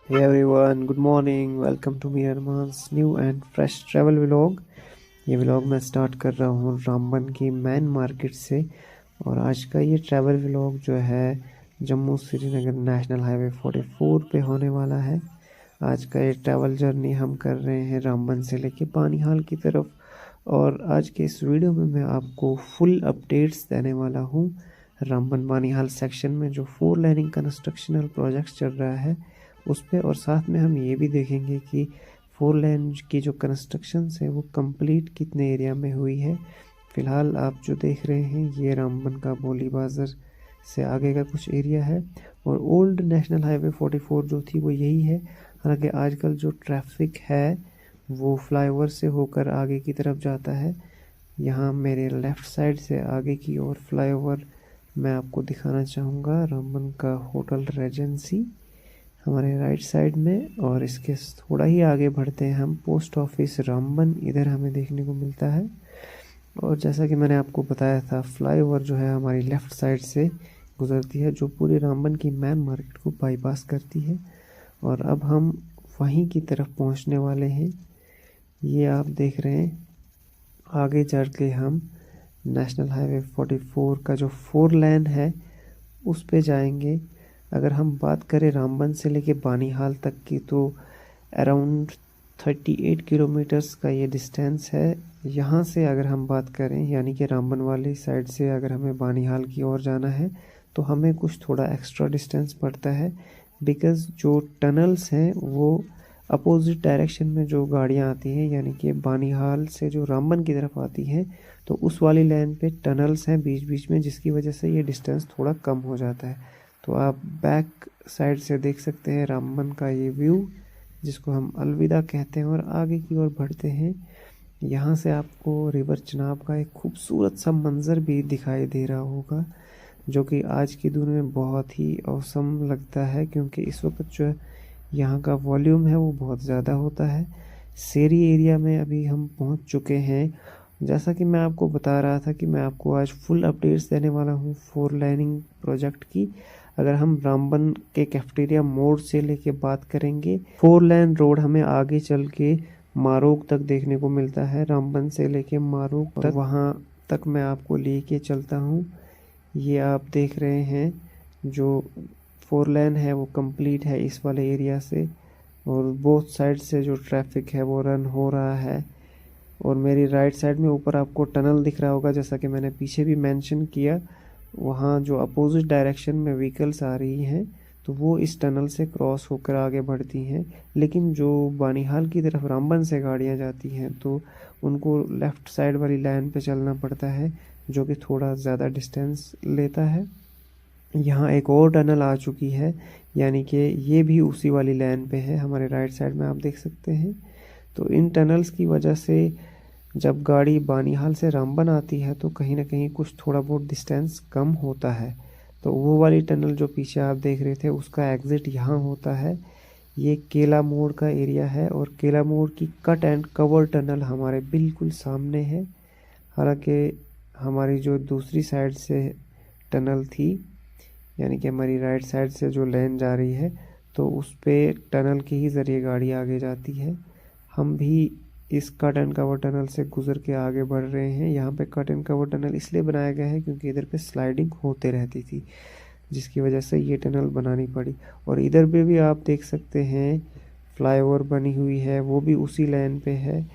Hey everyone, good morning. Welcome to me Arman's new and fresh travel vlog. ये vlog मैं start कर रहा हूँ रामबन की मैन मार्केट से। और आज का ये ट्रैवल व्लॉग जो है जम्मू श्रीनगर नेशनल हाईवे 44 पे होने वाला है। आज का ये ट्रैवल जर्नी हम कर रहे हैं रामबन से लेके बानीहाल की तरफ। और आज के इस वीडियो में मैं आपको फुल अपडेट्स देने वाला हूँ रामबन बानीहाल सेक्शन में जो 4 लेनिंग कंस्ट्रक्शनल प्रोजेक्ट्स चल रहा है उस पर। और साथ में हम ये भी देखेंगे कि 4 लेन की जो कंस्ट्रक्शन है वो कंप्लीट कितने एरिया में हुई है। फ़िलहाल आप जो देख रहे हैं ये रामबन का बोली बाज़ार से आगे का कुछ एरिया है और ओल्ड नेशनल हाईवे 44 जो थी वो यही है। हालांकि आजकल जो ट्रैफिक है वो फ्लाईओवर से होकर आगे की तरफ जाता है। यहाँ मेरे लेफ़्ट साइड से आगे की ओर फ्लाईओवर मैं आपको दिखाना चाहूँगा रामबन का होटल रेजेंसी हमारे राइट साइड में। और इसके थोड़ा ही आगे बढ़ते हैं हम पोस्ट ऑफिस रामबन इधर हमें देखने को मिलता है। और जैसा कि मैंने आपको बताया था फ्लाईओवर जो है हमारी लेफ़्ट साइड से गुजरती है जो पूरी रामबन की मैन मार्केट को बाईपास करती है। और अब हम वहीं की तरफ पहुंचने वाले हैं। ये आप देख रहे हैं आगे चढ़ के हम नेशनल हाईवे 44 का जो 4 लेन है उस पे जाएंगे। अगर हम बात करें रामबन से लेके बानीहाल तक की तो अराउंड 38 किलोमीटर्स का ये डिस्टेंस है। यहाँ से अगर हम बात करें यानी कि रामबन वाली साइड से अगर हमें बानीहाल की ओर जाना है तो हमें कुछ थोड़ा एक्स्ट्रा डिस्टेंस पड़ता है बिकॉज़ जो टनल्स हैं वो अपोजिट डायरेक्शन में जो गाड़ियाँ आती हैं यानी कि बानीहाल से जो रामबन की तरफ आती हैं तो उस वाली लाइन पे टनल्स हैं बीच बीच में जिसकी वजह से ये डिस्टेंस थोड़ा कम हो जाता है। तो आप बैक साइड से देख सकते हैं रामबन का ये व्यू जिसको हम अलविदा कहते हैं। और आगे की ओर बढ़ते हैं यहाँ से आपको रिवर चिनाब का एक खूबसूरत सा मंज़र भी दिखाई दे रहा होगा जो कि आज की दुनिया में बहुत ही औसम लगता है क्योंकि इस वक्त जो है यहाँ का वॉल्यूम है वो बहुत ज़्यादा होता है। शेरी एरिया में अभी हम पहुँच चुके हैं। जैसा कि मैं आपको बता रहा था कि मैं आपको आज फुल अपडेट्स देने वाला हूँ 4 लाइनिंग प्रोजेक्ट की। अगर हम रामबन के कैफेटेरिया मोड़ से लेके बात करेंगे 4 लेन रोड हमें आगे चल के मारोग तक देखने को मिलता है। रामबन से लेके मारोग तक वहाँ तक मैं आपको लेके चलता हूँ। ये आप देख रहे हैं जो 4 लेन है वो कंप्लीट है इस वाले एरिया से और बोथ साइड से जो ट्रैफिक है वो रन हो रहा है। और मेरी राइट साइड में ऊपर आपको टनल दिख रहा होगा जैसा कि मैंने पीछे भी मेंशन किया। वहाँ जो अपोजिट डायरेक्शन में व्हीकल्स आ रही हैं तो वो इस टनल से क्रॉस होकर आगे बढ़ती हैं। लेकिन जो बानीहाल की तरफ रामबन से गाड़ियाँ जाती हैं तो उनको लेफ़्ट साइड वाली लाइन पे चलना पड़ता है जो कि थोड़ा ज़्यादा डिस्टेंस लेता है। यहाँ एक और टनल आ चुकी है यानी कि ये भी उसी वाली लाइन पे है हमारे राइट साइड में आप देख सकते हैं। तो इन टनल्स की वजह से जब गाड़ी बानीहाल से रामबन आती है तो कहीं ना कहीं कुछ थोड़ा बहुत डिस्टेंस कम होता है। तो वो वाली टनल जो पीछे आप देख रहे थे उसका एग्ज़िट यहाँ होता है। ये केला मोड़ का एरिया है और केला मोड़ की कट एंड कवर टनल हमारे बिल्कुल सामने है। हालांकि हमारी जो दूसरी साइड से टनल थी यानी कि हमारी राइट साइड से जो लेन जा रही है तो उस पे टनल के ही ज़रिए गाड़ी आगे जाती है। हम भी इस कट एंड कवर टनल से गुजर के आगे बढ़ रहे हैं। यहाँ पे कट एंड कवर टनल इसलिए बनाया गया है क्योंकि इधर पे स्लाइडिंग होते रहती थी जिसकी वजह से ये टनल बनानी पड़ी। और इधर पे भी आप देख सकते हैं फ्लाईओवर बनी हुई है वो भी उसी लाइन पे है।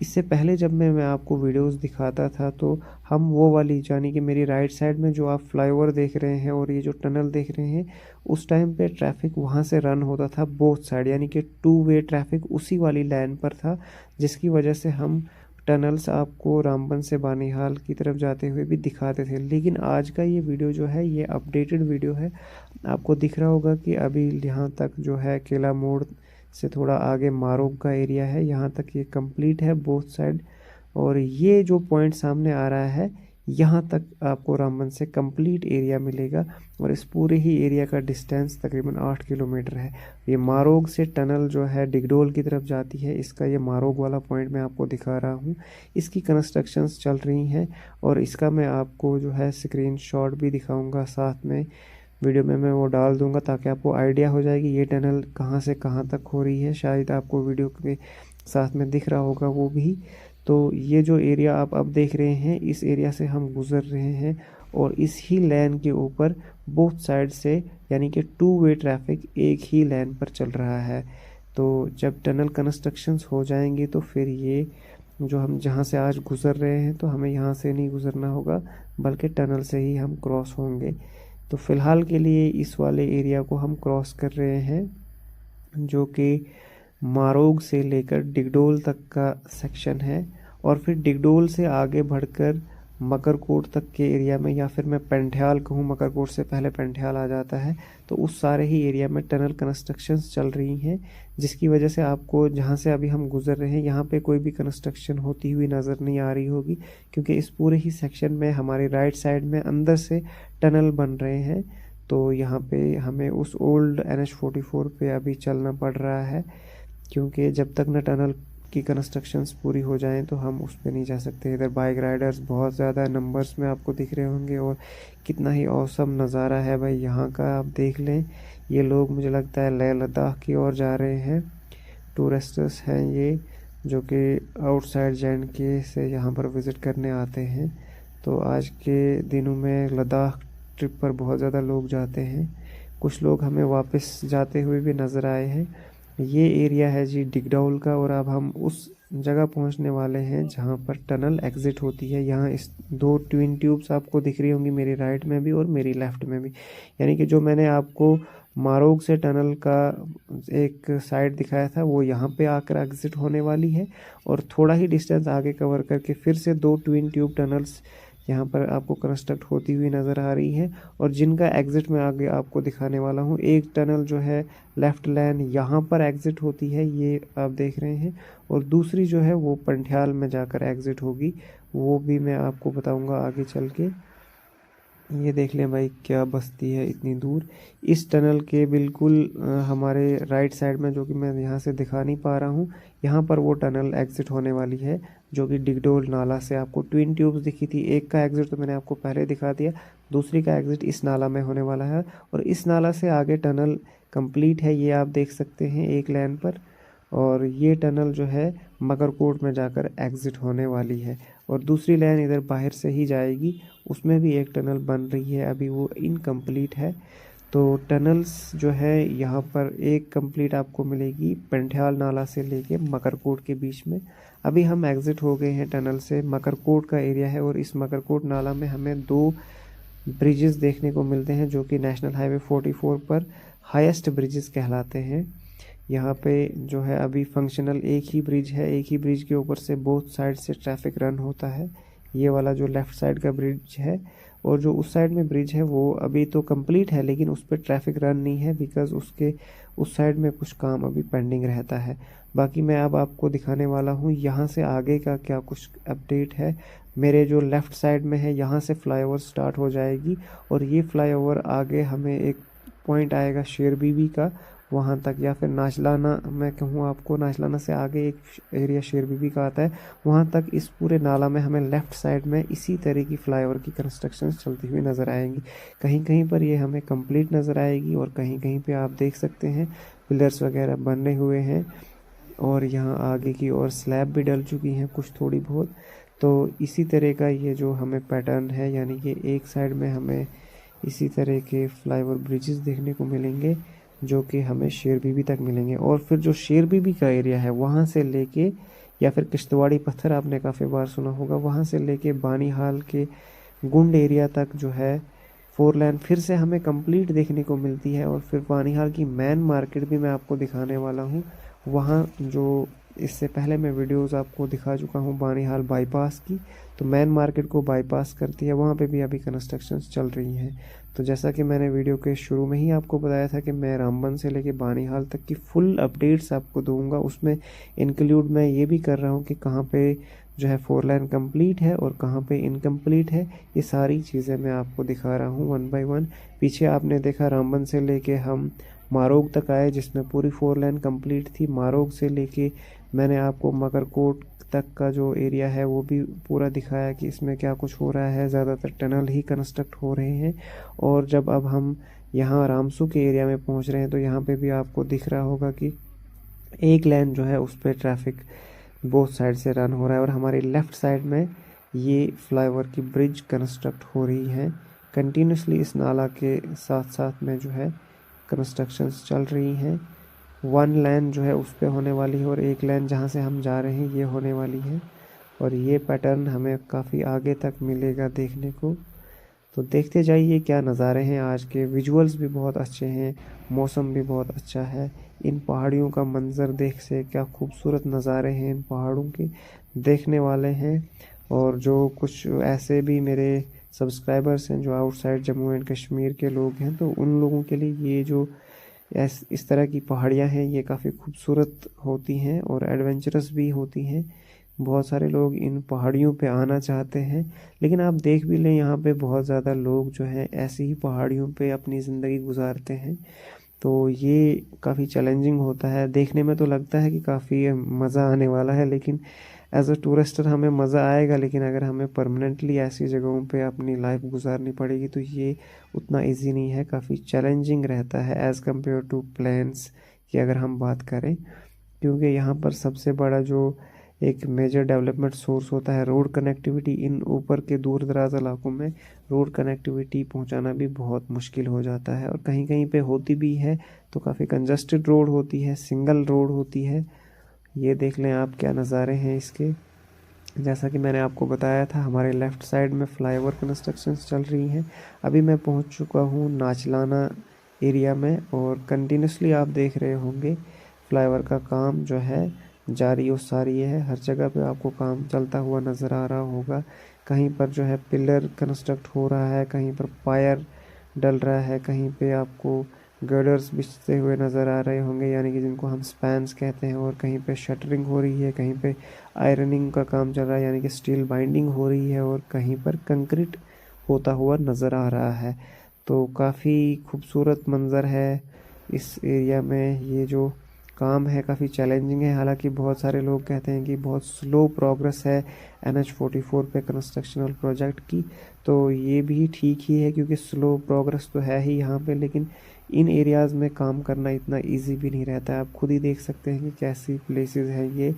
इससे पहले जब मैं आपको वीडियोस दिखाता था तो हम वो वाली यानी कि मेरी राइट साइड में जो आप फ्लाईओवर देख रहे हैं और ये जो टनल देख रहे हैं उस टाइम पे ट्रैफिक वहाँ से रन होता था बोथ साइड यानी कि 2 वे ट्रैफिक उसी वाली लाइन पर था जिसकी वजह से हम टनल्स आपको रामबन से बानीहाल की तरफ जाते हुए भी दिखाते थे। लेकिन आज का ये वीडियो जो है ये अपडेटेड वीडियो है। आपको दिख रहा होगा कि अभी यहाँ तक जो है केला मोड़ से थोड़ा आगे मारोग का एरिया है यहाँ तक ये कंप्लीट है बोथ साइड। और ये जो पॉइंट सामने आ रहा है यहाँ तक आपको रामबन से कंप्लीट एरिया मिलेगा और इस पूरे ही एरिया का डिस्टेंस तकरीबन 8 किलोमीटर है। ये मारोग से टनल जो है डिगडोल की तरफ जाती है इसका ये मारोग वाला पॉइंट मैं आपको दिखा रहा हूँ। इसकी कंस्ट्रक्शंस चल रही हैं और इसका मैं आपको जो है स्क्रीनशॉट भी दिखाऊंगा साथ में वीडियो में मैं वो डाल दूंगा ताकि आपको आइडिया हो जाएगी ये टनल कहाँ से कहाँ तक हो रही है। शायद आपको वीडियो के साथ में दिख रहा होगा वो भी। तो ये जो एरिया आप अब देख रहे हैं, इस एरिया से हम गुज़र रहे हैं और इस ही लेन के ऊपर बोथ साइड से यानी कि टू वे ट्रैफिक एक ही लेन पर चल रहा है। तो जब टनल कंस्ट्रक्शंस हो जाएंगे तो फिर ये जो हम जहाँ से आज गुज़र रहे हैं तो हमें यहाँ से नहीं गुज़रना होगा बल्कि टनल से ही हम क्रॉस होंगे। तो फ़िलहाल के लिए इस वाले एरिया को हम क्रॉस कर रहे हैं जो कि मारोग से लेकर डिगडोल तक का सेक्शन है और फिर डिगडोल से आगे बढ़कर मकरकोट तक के एरिया में, या फिर मैं पेंठियाल कहूँ, मकरकोट से पहले पेंठियाल आ जाता है, तो उस सारे ही एरिया में टनल कंस्ट्रक्शंस चल रही हैं जिसकी वजह से आपको जहाँ से अभी हम गुजर रहे हैं यहाँ पे कोई भी कंस्ट्रक्शन होती हुई नज़र नहीं आ रही होगी क्योंकि इस पूरे ही सेक्शन में हमारे राइट साइड में अंदर से टनल बन रहे हैं। तो यहाँ पे हमें उस ओल्ड NH44 पे अभी चलना पड़ रहा है क्योंकि जब तक न टनल की कंस्ट्रक्शंस पूरी हो जाएं तो हम उस पर नहीं जा सकते। इधर बाइक राइडर्स बहुत ज़्यादा नंबर्स में आपको दिख रहे होंगे और कितना ही औसम नज़ारा है भाई यहाँ का, आप देख लें। ये लोग मुझे लगता है लेह लद्दाख की ओर जा रहे हैं, टूरिस्टर्स हैं ये जो कि आउटसाइड JNK से यहाँ पर विज़िट करने आते हैं। तो आज के दिनों में लद्दाख ट्रिप पर बहुत ज़्यादा लोग जाते हैं, कुछ लोग हमें वापस जाते हुए भी नज़र आए हैं। ये एरिया है जी डिगडोल का और अब हम उस जगह पहुंचने वाले हैं जहां पर टनल एग्ज़िट होती है। यहाँ इस दो ट्विन ट्यूब्स आपको दिख रही होंगी, मेरी राइट में भी और मेरी लेफ़्ट में भी, यानी कि जो मैंने आपको मारोग से टनल का एक साइड दिखाया था वो यहाँ पे आकर एग्ज़िट होने वाली है और थोड़ा ही डिस्टेंस आगे कवर करके फिर से दो ट्विन ट्यूब टनल्स यहाँ पर आपको कंस्ट्रक्ट होती हुई नज़र आ रही है और जिनका एग्ज़िट मैं आगे आपको दिखाने वाला हूँ। एक टनल जो है लेफ़्ट लेन यहाँ पर एग्ज़िट होती है, ये आप देख रहे हैं, और दूसरी जो है वो पंठियाल में जाकर एग्ज़िट होगी, वो भी मैं आपको बताऊँगा आगे चल के। ये देख लें भाई क्या बस्ती है इतनी दूर। इस टनल के बिल्कुल हमारे राइट साइड में, जो कि मैं यहाँ से दिखा नहीं पा रहा हूँ, यहाँ पर वो टनल एग्ज़िट होने वाली है जो कि डिगडोल नाला से आपको ट्विन ट्यूब्स दिखी थी। एक का एग्ज़िट तो मैंने आपको पहले दिखा दिया, दूसरी का एग्ज़िट इस नाला में होने वाला है और इस नाला से आगे टनल कंप्लीट है, ये आप देख सकते हैं एक लाइन पर। और ये टनल जो है मकरकोट में जाकर एग्ज़िट होने वाली है और दूसरी लाइन इधर बाहर से ही जाएगी, उसमें भी एक टनल बन रही है, अभी वो इनकम्प्लीट है। तो टनल्स जो है यहाँ पर एक कंप्लीट आपको मिलेगी पंठियाल नाला से लेके मकरकोट के बीच में। अभी हम एग्ज़िट हो गए हैं टनल से, मकरकोट का एरिया है और इस मकरकोट नाला में हमें दो ब्रिजेस देखने को मिलते हैं जो कि नेशनल हाईवे 44 पर हाईएस्ट ब्रिजेस कहलाते हैं। यहाँ पे जो है अभी फंक्शनल एक ही ब्रिज है, एक ही ब्रिज के ऊपर से बोथ साइड से ट्रैफिक रन होता है। ये वाला जो लेफ़्ट साइड का ब्रिज है और जो उस साइड में ब्रिज है वो अभी तो कंप्लीट है लेकिन उस पर ट्रैफिक रन नहीं है बिकॉज़ उसके उस साइड में कुछ काम अभी पेंडिंग रहता है। बाकी मैं अब आपको दिखाने वाला हूँ यहाँ से आगे का क्या कुछ अपडेट है। मेरे जो लेफ़्ट साइड में है यहाँ से फ्लाईओवर स्टार्ट हो जाएगी और ये फ्लाईओवर आगे हमें एक पॉइंट आएगा शेर बीबी का, वहाँ तक, या फिर नाचलाना, मैं कहूँ आपको नाचलाना से आगे एक एरिया शेर बीबी का आता है, वहाँ तक इस पूरे नाला में हमें लेफ़्ट साइड में इसी तरह की फ्लाईओवर की कंस्ट्रक्शन चलती हुई नज़र आएंगी। कहीं कहीं पर ये हमें कंप्लीट नज़र आएगी और कहीं कहीं पे आप देख सकते हैं पिलर्स वगैरह बने हुए हैं और यहाँ आगे की और स्लैब भी डल चुकी हैं कुछ थोड़ी बहुत। तो इसी तरह का ये जो हमें पैटर्न है, यानी कि एक साइड में हमें इसी तरह के फ्लाईओवर ब्रिजेस देखने को मिलेंगे जो कि हमें शेर बीबी तक मिलेंगे और फिर जो शेर बीबी का एरिया है वहाँ से लेके, या फिर किश्तवाड़ी पत्थर आपने काफ़ी बार सुना होगा, वहाँ से लेके बानीहाल के गुंड एरिया तक जो है 4 लाइन फिर से हमें कंप्लीट देखने को मिलती है। और फिर बानीहाल की मेन मार्केट भी मैं आपको दिखाने वाला हूँ। वहाँ जो इससे पहले मैं वीडियोस आपको दिखा चुका हूँ बानीहाल बाईपास की, तो मेन मार्केट को बाईपास करती है, वहाँ पे भी अभी कंस्ट्रक्शंस चल रही हैं। तो जैसा कि मैंने वीडियो के शुरू में ही आपको बताया था कि मैं रामबन से लेके बानीहाल तक की फुल अपडेट्स आपको दूंगा, उसमें इंक्लूड मैं ये भी कर रहा हूँ कि कहाँ पे जो है 4 लाइन कंप्लीट है और कहाँ पे इनकम्प्लीट है, ये सारी चीज़ें मैं आपको दिखा रहा हूँ 1 बाय 1। पीछे आपने देखा रामबन से लेके हम मारोग तक आए जिसमें पूरी 4 लाइन कंप्लीट थी, मारोग से लेके मैंने आपको मकरकोट तक का जो एरिया है वो भी पूरा दिखाया कि इसमें क्या कुछ हो रहा है। ज़्यादातर टनल ही कंस्ट्रक्ट हो रहे हैं। और जब अब हम यहाँ रामसू के एरिया में पहुँच रहे हैं तो यहाँ पे भी आपको दिख रहा होगा कि एक लेन जो है उस पर ट्रैफिक बोथ साइड से रन हो रहा है और हमारी लेफ़्ट साइड में ये फ्लाईओवर की ब्रिज कंस्ट्रक्ट हो रही है। कंटिन्यूसली इस नाला के साथ साथ में जो है कंस्ट्रक्शंस चल रही हैं। वन लाइन जो है उस पे होने वाली है और एक लाइन जहाँ से हम जा रहे हैं ये होने वाली है। और ये पैटर्न हमें काफ़ी आगे तक मिलेगा देखने को। तो देखते जाइए क्या नज़ारे हैं आज के। विजुअल्स भी बहुत अच्छे हैं, मौसम भी बहुत अच्छा है। इन पहाड़ियों का मंज़र देख से क्या खूबसूरत नज़ारे हैं इन पहाड़ों के, देखने वाले हैं। और जो कुछ ऐसे भी मेरे सब्सक्राइबर्स हैं जो आउटसाइड जम्मू एंड कश्मीर के लोग हैं, तो उन लोगों के लिए ये जो इस तरह की पहाड़ियाँ हैं ये काफ़ी खूबसूरत होती हैं और एडवेंचरस भी होती हैं। बहुत सारे लोग इन पहाड़ियों पे आना चाहते हैं, लेकिन आप देख भी लें यहाँ पे बहुत ज़्यादा लोग जो हैं ऐसी ही पहाड़ियों पे अपनी ज़िंदगी गुजारते हैं। तो ये काफ़ी चैलेंजिंग होता है। देखने में तो लगता है कि काफ़ी मज़ा आने वाला है, लेकिन एज अ टूरिस्टर हमें मज़ा आएगा, लेकिन अगर हमें परमानेंटली ऐसी जगहों पे अपनी लाइफ गुजारनी पड़ेगी तो ये उतना इजी नहीं है, काफ़ी चैलेंजिंग रहता है एज़ कम्पेयर टू प्लेन्स की अगर हम बात करें। क्योंकि यहाँ पर सबसे बड़ा जो एक मेजर डेवलपमेंट सोर्स होता है रोड कनेक्टिविटी। इन ऊपर के दूर दराज इलाकों में रोड कनेक्टिविटी पहुँचाना भी बहुत मुश्किल हो जाता है, और कहीं कहीं पे होती भी है तो काफ़ी कंजस्टेड रोड होती है, सिंगल रोड होती है। ये देख लें आप क्या नज़ारे हैं इसके। जैसा कि मैंने आपको बताया था हमारे लेफ़्ट साइड में फ्लाईओवर कंस्ट्रक्शंस चल रही हैं। अभी मैं पहुंच चुका हूं नाचलाना एरिया में और कंटिन्यूसली आप देख रहे होंगे फ्लाईओवर का काम जो है जारी और सारी है। हर जगह पे आपको काम चलता हुआ नज़र आ रहा होगा। कहीं पर जो है पिलर कंस्ट्रक्ट हो रहा है, कहीं पर पायर डल रहा है, कहीं पे आपको गर्डर्स बिछते हुए नज़र आ रहे होंगे, यानी कि जिनको हम स्पैन्स कहते हैं। और कहीं पे शटरिंग हो रही है, कहीं पे आयरनिंग का काम चल रहा है, यानी कि स्टील बाइंडिंग हो रही है, और कहीं पर कंक्रीट होता हुआ नज़र आ रहा है। तो काफ़ी खूबसूरत मंज़र है इस एरिया में। ये जो काम है काफ़ी चैलेंजिंग है, हालांकि बहुत सारे लोग कहते हैं कि बहुत स्लो प्रोग्रेस है NH44 पे कंस्ट्रक्शनल प्रोजेक्ट की। तो ये भी ठीक ही है, क्योंकि स्लो प्रोग्रेस तो है ही यहाँ पे, लेकिन इन एरियाज़ में काम करना इतना इजी भी नहीं रहता है। आप खुद ही देख सकते हैं कि कैसी प्लेसेस हैं ये।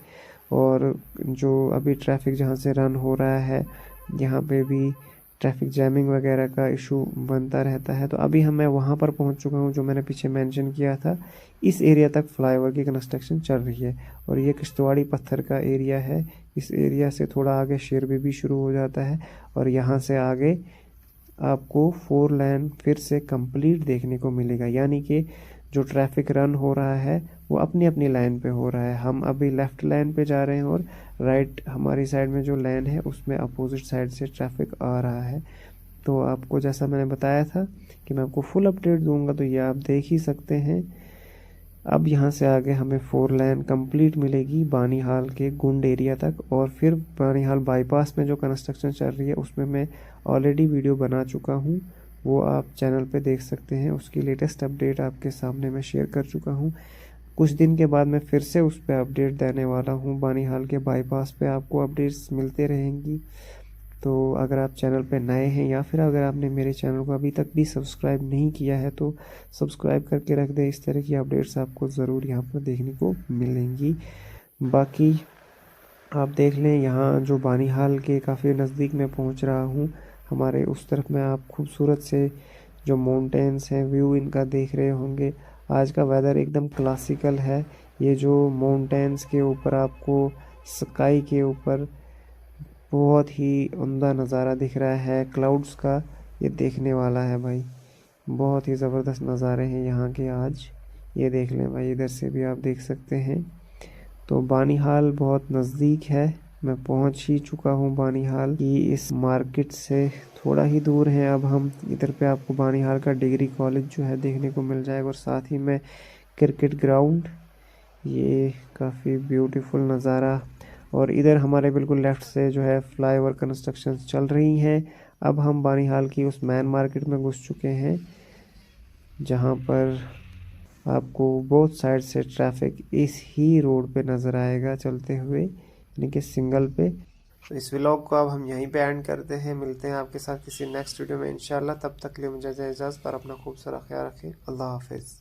और जो अभी ट्रैफिक जहाँ से रन हो रहा है यहाँ पे भी ट्रैफिक जैमिंग वगैरह का इशू बनता रहता है। तो अभी मैं वहाँ पर पहुँच चुका हूँ जो मैंने पीछे मेंशन किया था। इस एरिया तक फ्लाईओवर की कंस्ट्रक्शन चल रही है और ये किश्तवाड़ी पत्थर का एरिया है। इस एरिया से थोड़ा आगे शेरबी भी शुरू हो जाता है और यहाँ से आगे आपको 4 लेन फिर से कंप्लीट देखने को मिलेगा, यानी कि जो ट्रैफिक रन हो रहा है वो अपनी अपनी लाइन पे हो रहा है। हम अभी लेफ़्ट लाइन पे जा रहे हैं और राइट हमारी साइड में जो लाइन है उसमें अपोजिट साइड से ट्रैफिक आ रहा है। तो आपको जैसा मैंने बताया था कि मैं आपको फुल अपडेट दूंगा, तो ये आप देख ही सकते हैं। अब यहाँ से आगे हमें 4 लेन कंप्लीट मिलेगी बानीहाल के गुंड एरिया तक, और फिर बानीहाल बाईपास में जो कंस्ट्रक्शन चल रही है उसमें मैं ऑलरेडी वीडियो बना चुका हूँ, वो आप चैनल पे देख सकते हैं। उसकी लेटेस्ट अपडेट आपके सामने मैं शेयर कर चुका हूँ। कुछ दिन के बाद मैं फिर से उस पर अपडेट देने वाला हूँ। बानीहाल के बाईपास पे आपको अपडेट्स मिलते रहेंगी। तो अगर आप चैनल पे नए हैं या फिर अगर आपने मेरे चैनल को अभी तक भी सब्सक्राइब नहीं किया है तो सब्सक्राइब करके रख दें। इस तरह की अपडेट्स आपको ज़रूर यहाँ पर देखने को मिलेंगी। बाकी आप देख लें यहाँ जो बानीहाल के काफ़ी नज़दीक मैं पहुँच रहा हूँ। हमारे उस तरफ में आप खूबसूरत से जो माउंटेन्स हैं व्यू इनका देख रहे होंगे। आज का वेदर एकदम क्लासिकल है। ये जो माउंटेन्स के ऊपर आपको स्काई के ऊपर बहुत ही उम्दा नज़ारा दिख रहा है क्लाउड्स का, ये देखने वाला है भाई। बहुत ही ज़बरदस्त नज़ारे हैं यहाँ के आज। ये देख लें भाई, इधर से भी आप देख सकते हैं। तो बानीहाल बहुत नज़दीक है, मैं पहुँच ही चुका हूँ बानीहाल की इस मार्केट से थोड़ा ही दूर है। अब हम इधर पे आपको बानीहाल का डिग्री कॉलेज जो है देखने को मिल जाएगा और साथ ही में क्रिकेट ग्राउंड। ये काफ़ी ब्यूटीफुल नज़ारा। और इधर हमारे बिल्कुल लेफ़्ट से जो है फ्लाईओवर कंस्ट्रक्शन चल रही हैं। अब हम बानीहाल की उस मैन मार्केट में घुस चुके हैं जहाँ पर आपको बोथ साइड से ट्रैफिक इस ही रोड पे नज़र आएगा चलते हुए, यानी कि सिंगल पे। तो इस व्लॉग को अब हम यहीं पे एंड करते हैं, मिलते हैं आपके साथ किसी नेक्स्ट वीडियो में इंशाल्लाह। तब तक के लिए मुझे इजाज़त और अपना खूब सारा ख्याल रखें। अल्लाह हाफिज़।